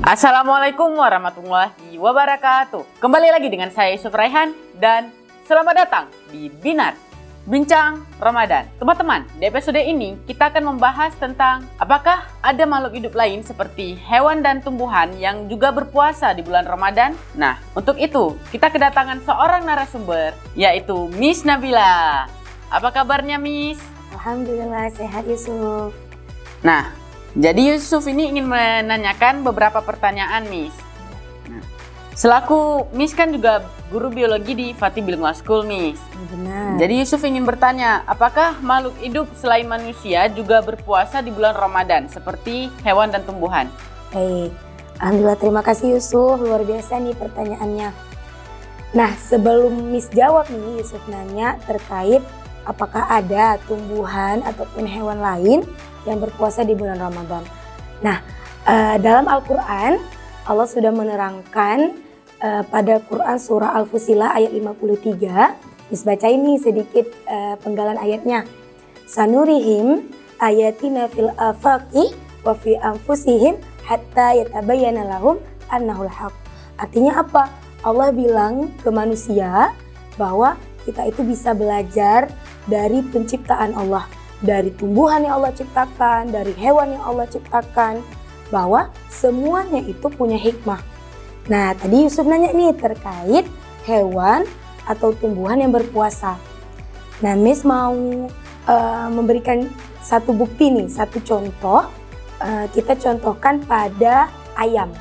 Assalamualaikum warahmatullahi wabarakatuh. Kembali lagi dengan saya Yusuf Raihan dan selamat datang di Binar Bincang Ramadan. Teman-teman, di episode ini kita akan membahas tentang apakah ada makhluk hidup lain seperti hewan dan tumbuhan yang juga berpuasa di bulan Ramadan? Nah, untuk itu kita kedatangan seorang narasumber yaitu Miss Nabila. Apa kabarnya, Miss? Alhamdulillah sehat Yusuf. Nah, jadi Yusuf ini ingin menanyakan beberapa pertanyaan, Miss. Nah, selaku Miss kan juga guru biologi di Fatih Bilingual School, Miss. Benar. Jadi Yusuf ingin bertanya, apakah makhluk hidup selain manusia juga berpuasa di bulan Ramadan seperti hewan dan tumbuhan? Baik, Alhamdulillah terima kasih Yusuf, luar biasa nih pertanyaannya. Nah sebelum Miss jawab nih, Yusuf nanya terkait apakah ada tumbuhan ataupun hewan lain yang berpuasa di bulan Ramadan. Nah, dalam Al-Quran, Allah sudah menerangkan pada Quran surah Al-Fusilah ayat 53. Miss baca ini sedikit penggalan ayatnya. Sanurihim ayatina fil afaqi wa fi anfusihim hatta yatabayyana lahum annahul haq. Artinya apa? Allah bilang ke manusia bahwa kita itu bisa belajar dari penciptaan Allah. Dari tumbuhan yang Allah ciptakan, dari hewan yang Allah ciptakan, bahwa semuanya itu punya hikmah. Nah, tadi Yusuf nanya nih terkait hewan atau tumbuhan yang berpuasa. Nah, Miss mau memberikan satu bukti nih, satu contoh. Kita contohkan pada ayam.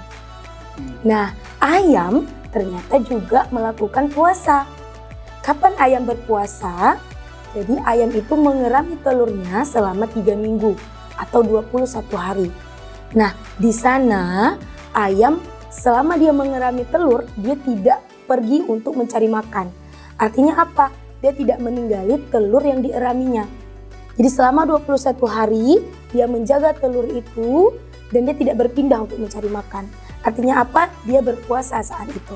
Nah, ayam ternyata juga melakukan puasa. Kapan ayam berpuasa? Jadi ayam itu mengerami telurnya selama 3 minggu atau 21 hari. Nah, di sana ayam selama dia mengerami telur, dia tidak pergi untuk mencari makan. Artinya apa? Dia tidak meninggali telur yang dieraminya. Jadi selama 21 hari dia menjaga telur itu dan dia tidak berpindah untuk mencari makan. Artinya apa? Dia berpuasa saat itu.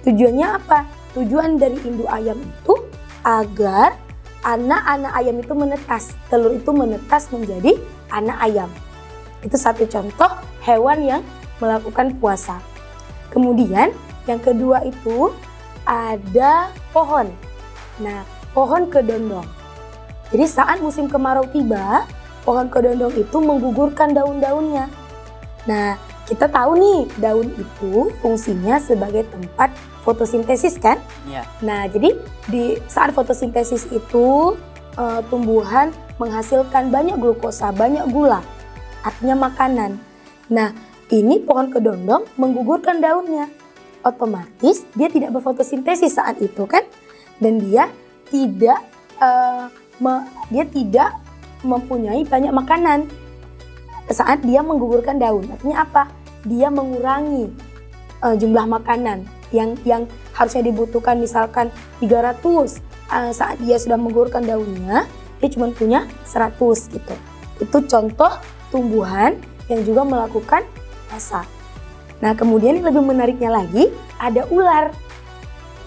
Tujuannya apa? Tujuan dari induk ayam itu agar anak-anak ayam itu menetas, telur itu menetas menjadi anak ayam. Itu satu contoh hewan yang melakukan puasa. Kemudian yang kedua itu ada pohon. Nah, pohon kedondong. Jadi saat musim kemarau tiba, pohon kedondong itu menggugurkan daun-daunnya. Nah, kita tahu nih daun itu fungsinya sebagai tempat fotosintesis kan? Iya. Nah, jadi di saat fotosintesis itu tumbuhan menghasilkan banyak glukosa, banyak gula, artinya makanan. Nah, ini pohon kedondong menggugurkan daunnya, otomatis dia tidak berfotosintesis saat itu kan, dan dia tidak mempunyai banyak makanan saat dia menggugurkan daun. Artinya apa? Dia mengurangi jumlah makanan yang harusnya dibutuhkan misalkan 300, saat dia sudah menggugurkan daunnya dia cuma punya 100 gitu. Itu contoh tumbuhan yang juga melakukan puasa. Nah, kemudian yang lebih menariknya lagi ada ular.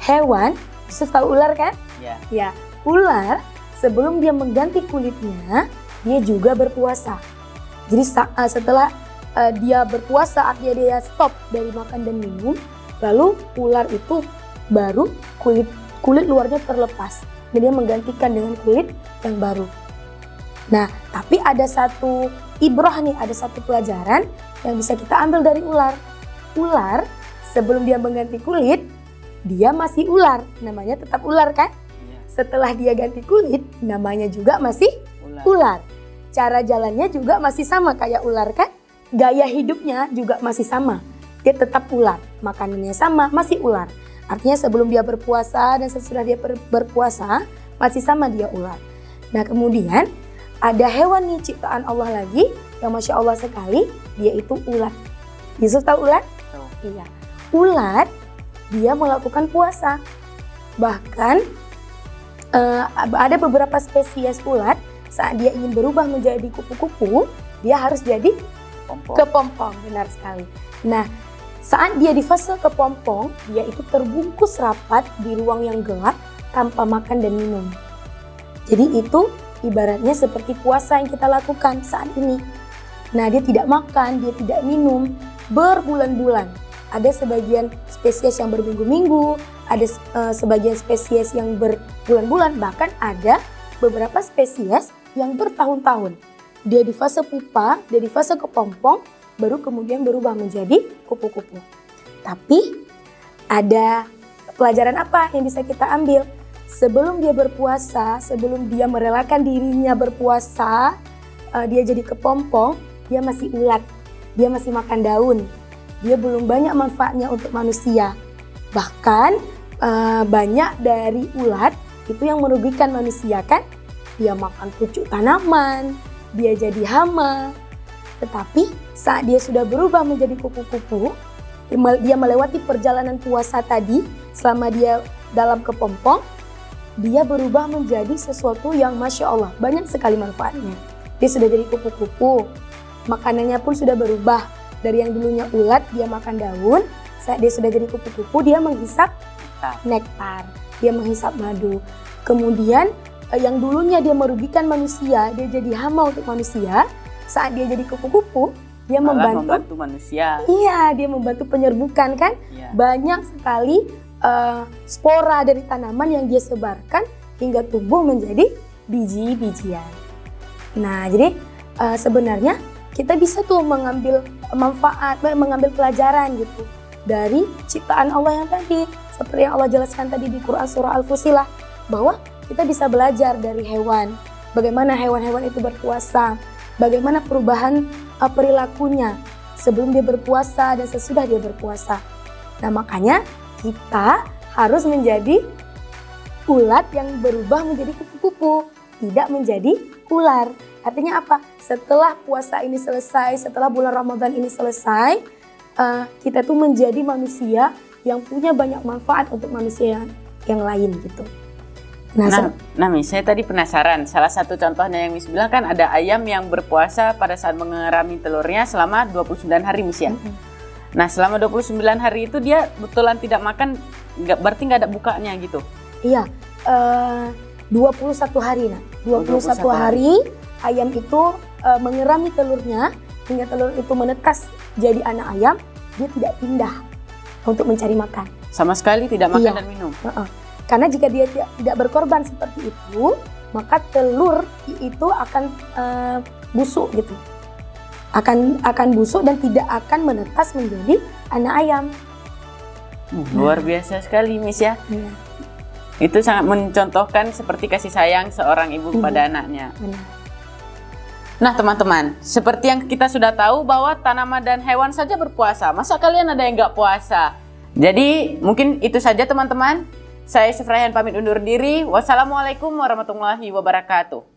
Hewan, Yusuf tahu ular kan? Iya. Ya, ular sebelum dia mengganti kulitnya dia juga berpuasa. Jadi setelah dia berpuasa, artinya dia stop dari makan dan minum, lalu ular itu baru kulit luarnya terlepas dan dia menggantikan dengan kulit yang baru. Nah, tapi ada satu ibrah nih, ada satu pelajaran yang bisa kita ambil dari ular. Ular sebelum dia mengganti kulit, dia masih ular, namanya tetap ular kan? Setelah dia ganti kulit, namanya juga masih ular. Cara jalannya juga masih sama kayak ular kan? Gaya hidupnya juga masih sama. Dia tetap ular, makanannya sama, masih ular. Artinya sebelum dia berpuasa dan sesudah dia berpuasa, masih sama dia ular. Nah, kemudian ada hewan nih ciptaan Allah lagi yang Masya Allah sekali, dia itu ulat. Yusuf tahu ulat? Tahu. Iya. Ulat, dia melakukan puasa. Bahkan ada beberapa spesies ulat, saat dia ingin berubah menjadi kupu-kupu, dia harus jadi kepompong, benar sekali. Nah, saat dia di fase kepompong, dia itu terbungkus rapat di ruang yang gelap tanpa makan dan minum. Jadi itu ibaratnya seperti puasa yang kita lakukan saat ini. Nah, dia tidak makan, dia tidak minum, berbulan-bulan. Ada sebagian spesies yang berminggu-minggu, ada sebagian spesies yang berbulan-bulan, bahkan ada beberapa spesies yang bertahun-tahun. Dia di fase pupa, dia di fase kepompong, baru kemudian berubah menjadi kupu-kupu. Tapi ada pelajaran apa yang bisa kita ambil? Sebelum dia berpuasa, sebelum dia merelakan dirinya berpuasa, dia jadi kepompong, dia masih ulat, dia masih makan daun, dia belum banyak manfaatnya untuk manusia. Bahkan banyak dari ulat itu yang merugikan manusia kan? Dia makan pucuk tanaman, dia jadi hama. Tetapi saat dia sudah berubah menjadi kupu-kupu, dia melewati perjalanan puasa tadi, selama dia dalam kepompong, dia berubah menjadi sesuatu yang Masya Allah, banyak sekali manfaatnya. Dia sudah jadi kupu-kupu, makanannya pun sudah berubah. Dari yang dulunya ulat, dia makan daun, saat dia sudah jadi kupu-kupu, dia menghisap nektar, dia menghisap madu. Kemudian yang dulunya dia merugikan manusia, dia jadi hama untuk manusia. Saat dia jadi kupu-kupu, dia membantu manusia. Iya, dia membantu penyerbukan kan. Iya. Banyak sekali spora dari tanaman yang dia sebarkan hingga tumbuh menjadi biji-bijian. Nah, jadi sebenarnya kita bisa tuh mengambil manfaat, mengambil pelajaran gitu dari ciptaan Allah yang tadi. Seperti yang Allah jelaskan tadi di Quran surah Al-Fussilah, bahwa kita bisa belajar dari hewan, bagaimana hewan-hewan itu berpuasa, bagaimana perubahan perilakunya sebelum dia berpuasa dan sesudah dia berpuasa. Nah, makanya kita harus menjadi ulat yang berubah menjadi kupu-kupu, tidak menjadi ular. Artinya apa? Setelah puasa ini selesai, setelah bulan Ramadan ini selesai, kita tuh menjadi manusia yang punya banyak manfaat untuk manusia yang lain gitu. Nah, Miss, saya tadi penasaran. Salah satu contohnya yang Miss bilang kan ada ayam yang berpuasa pada saat mengerami telurnya selama 29 hari, Miss ya. Nah, selama 29 hari itu dia betulan tidak makan, berarti nggak ada bukanya gitu? Iya, 21 hari. Nah, 21 hari ayam itu mengerami telurnya hingga telur itu menetas jadi anak ayam, dia tidak pindah untuk mencari makan. Sama sekali tidak makan dan minum? Karena jika dia tidak berkorban seperti itu, maka telur itu akan busuk gitu. Akan busuk dan tidak akan menetas menjadi anak ayam. Luar biasa sekali, Miss ya. Itu sangat mencontohkan seperti kasih sayang seorang ibu kepada anaknya. Nah, teman-teman, seperti yang kita sudah tahu bahwa tanaman dan hewan saja berpuasa. Masa kalian ada yang nggak puasa? Jadi mungkin itu saja, teman-teman. Saya Yusuf Rayhan pamit undur diri. Wassalamualaikum warahmatullahi wabarakatuh.